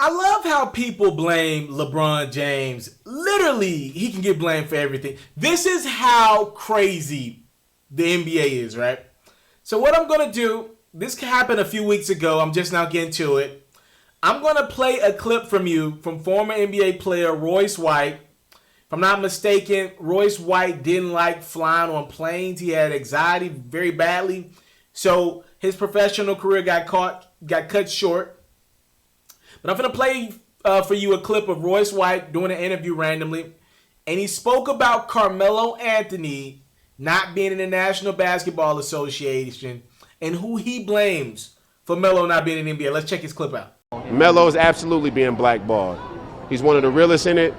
I love how people blame LeBron James. Literally, he can get blamed for everything. This is how crazy the NBA is, right? So what I'm going to do, this happened a few weeks ago. I'm just now getting to it. I'm going to play a clip from you from former NBA player Royce White. If I'm not mistaken, Royce White didn't like flying on planes. He had anxiety very badly. So his professional career got cut short. But I'm going to play for you a clip of Royce White doing an interview randomly. And he spoke about Carmelo Anthony not being in the National Basketball Association and who he blames for Melo not being in the NBA. Let's check his clip out. Melo is absolutely being blackballed. He's one of the realest in it.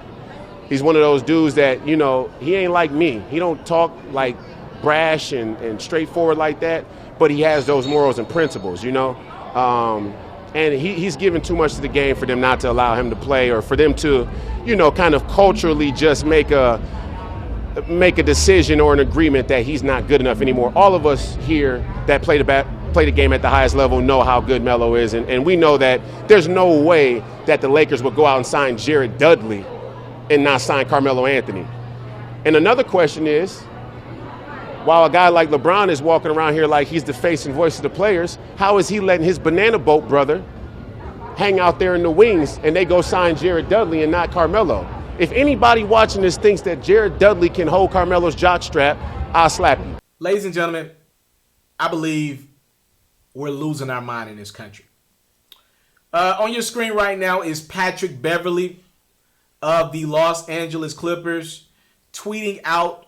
He's one of those dudes that, you know, he ain't like me. He don't talk like brash and straightforward like that, but he has those morals and principles, you know. And he's given too much to the game for them not to allow him to play, or for them to, you know, kind of culturally just make a decision or an agreement that he's not good enough anymore. All of us here that play the game at the highest level know how good Melo is, and we know that there's no way that the Lakers would go out and sign Jared Dudley and not sign Carmelo Anthony. And another question is, while a guy like LeBron is walking around here like he's the face and voice of the players, how is he letting his banana boat brother hang out there in the wings and they go sign Jared Dudley and not Carmelo? If anybody watching this thinks that Jared Dudley can hold Carmelo's jockstrap, I'll slap you. Ladies and gentlemen, I believe we're losing our mind in this country. On your screen right now is Patrick Beverley of the Los Angeles Clippers tweeting out,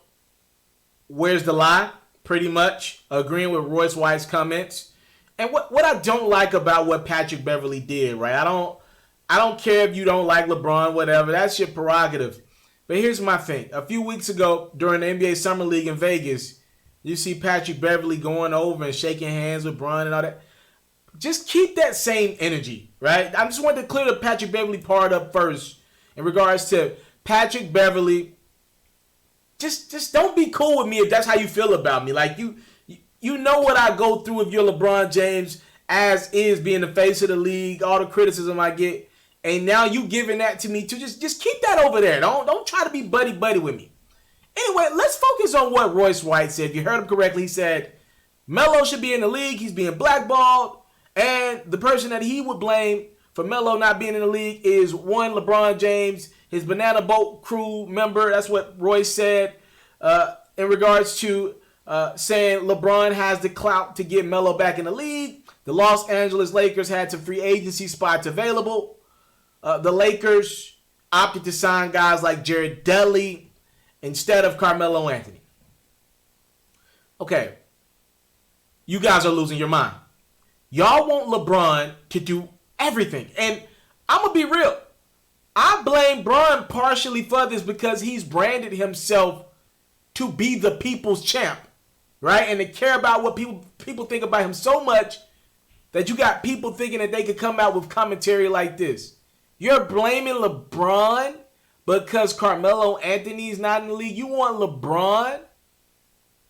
"Where's the lie?" pretty much, agreeing with Royce White's comments. And what I don't like about what Patrick Beverley did, right? I don't care if you don't like LeBron, whatever. That's your prerogative. But here's my thing. A few weeks ago, during the NBA Summer League in Vegas, you see Patrick Beverley going over and shaking hands with Bron and all that. Just keep that same energy, right? I just wanted to clear the Patrick Beverley part up first in regards to Patrick Beverley. Just don't be cool with me if that's how you feel about me. Like, you know what I go through if you're LeBron James, as is being the face of the league, all the criticism I get. And now you giving that to me too. Just keep that over there. Don't try to be buddy with me. Anyway, let's focus on what Royce White said. If you heard him correctly, he said Melo should be in the league. He's being blackballed. And the person that he would blame for Melo not being in the league is one, LeBron James, his Banana Boat crew member. That's what Royce said in regards to saying LeBron has the clout to get Melo back in the league. The Los Angeles Lakers had some free agency spots available. The Lakers opted to sign guys like Jared Dudley instead of Carmelo Anthony. Okay. You guys are losing your mind. Y'all want LeBron to do everything. And I'm going to be real. I blame Bron partially for this because he's branded himself to be the people's champ, right? And to care about what people think about him so much that you got people thinking that they could come out with commentary like this. You're blaming LeBron because Carmelo Anthony's not in the league. You want LeBron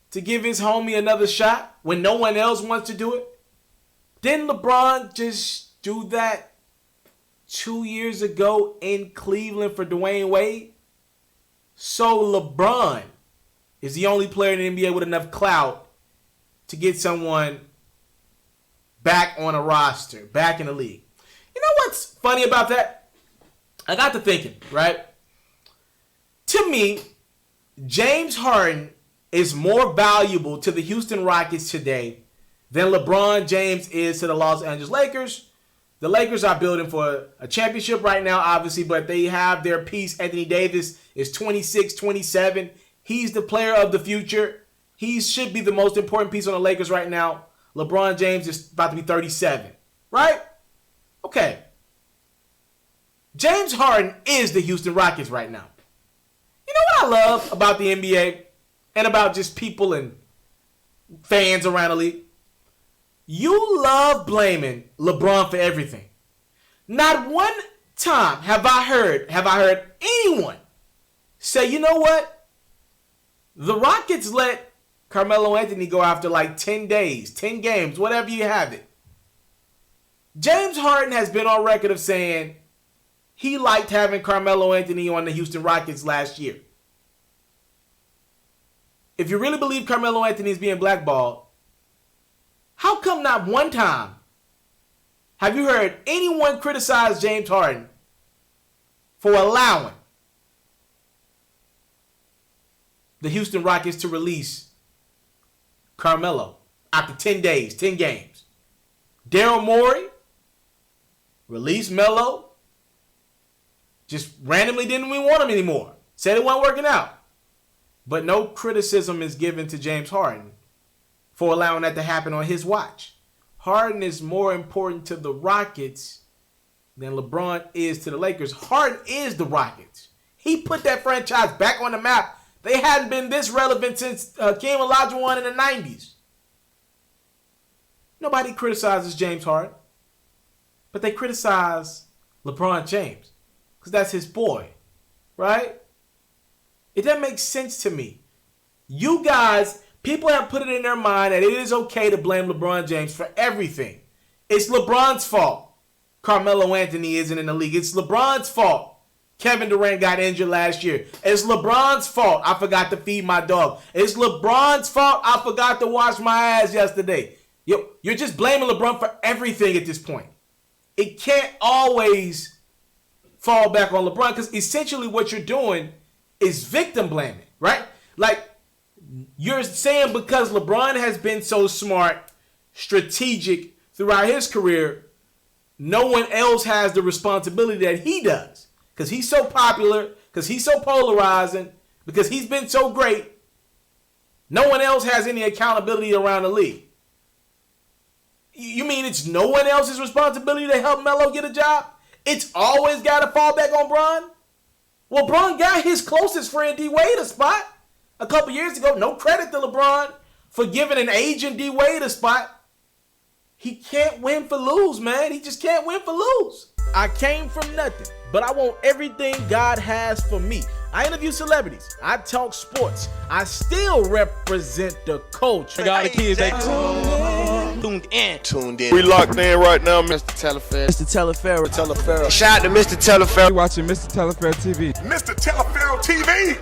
to give his homie another shot when no one else wants to do it? Didn't LeBron just do that 2 years ago in Cleveland for Dwayne Wade? So LeBron is the only player in the NBA with enough clout to get someone back on a roster, back in the league. You know what's funny about that? I got to thinking, right? To me, James Harden is more valuable to the Houston Rockets today than LeBron James is to the Los Angeles Lakers. The Lakers are building for a championship right now, obviously, but they have their piece. Anthony Davis is 26, 27. He's the player of the future. He should be the most important piece on the Lakers right now. LeBron James is about to be 37, right? Okay. James Harden is the Houston Rockets right now. You know what I love about the NBA and about just people and fans around the league? You love blaming LeBron for everything. Not one time have I heard anyone say, you know what? The Rockets let Carmelo Anthony go after like 10 days, 10 games, whatever you have it. James Harden has been on record of saying he liked having Carmelo Anthony on the Houston Rockets last year. If you really believe Carmelo Anthony is being blackballed, how come not one time have you heard anyone criticize James Harden for allowing the Houston Rockets to release Carmelo after 10 days, 10 games? Daryl Morey released Melo, just randomly didn't even want him anymore. Said it wasn't working out. But no criticism is given to James Harden for allowing that to happen on his watch. Harden is more important to the Rockets than LeBron is to the Lakers. Harden is the Rockets. He put that franchise back on the map. They hadn't been this relevant since Hakeem Olajuwon in the 90s. Nobody criticizes James Harden, but they criticize LeBron James because that's his boy, right? It doesn't make sense to me. You guys, people have put it in their mind that it is okay to blame LeBron James for everything. It's LeBron's fault Carmelo Anthony isn't in the league. It's LeBron's fault Kevin Durant got injured last year. It's LeBron's fault I forgot to feed my dog. It's LeBron's fault I forgot to wash my ass yesterday. You're just blaming LeBron for everything at this point. It can't always fall back on LeBron because essentially what you're doing is victim blaming, right? Like, you're saying because LeBron has been so smart, strategic throughout his career, no one else has the responsibility that he does. Because he's so popular, because he's so polarizing, because he's been so great, no one else has any accountability around the league. You mean it's no one else's responsibility to help Melo get a job? It's always got to fall back on Bron? Well, Bron got his closest friend D-Wade a spot a couple years ago. No credit to LeBron for giving an agent D-Wade a spot. He can't win for lose, man. He just can't win for lose. I came from nothing, but I want everything God has for me. I interview celebrities. I talk sports. I still represent the culture. I got the kids, they tuned in. We locked in right now, Mr. Mr. Telefero. Shout out to Mr. Telefero. You watching Mr. Telefero TV. Mr. Telefero TV.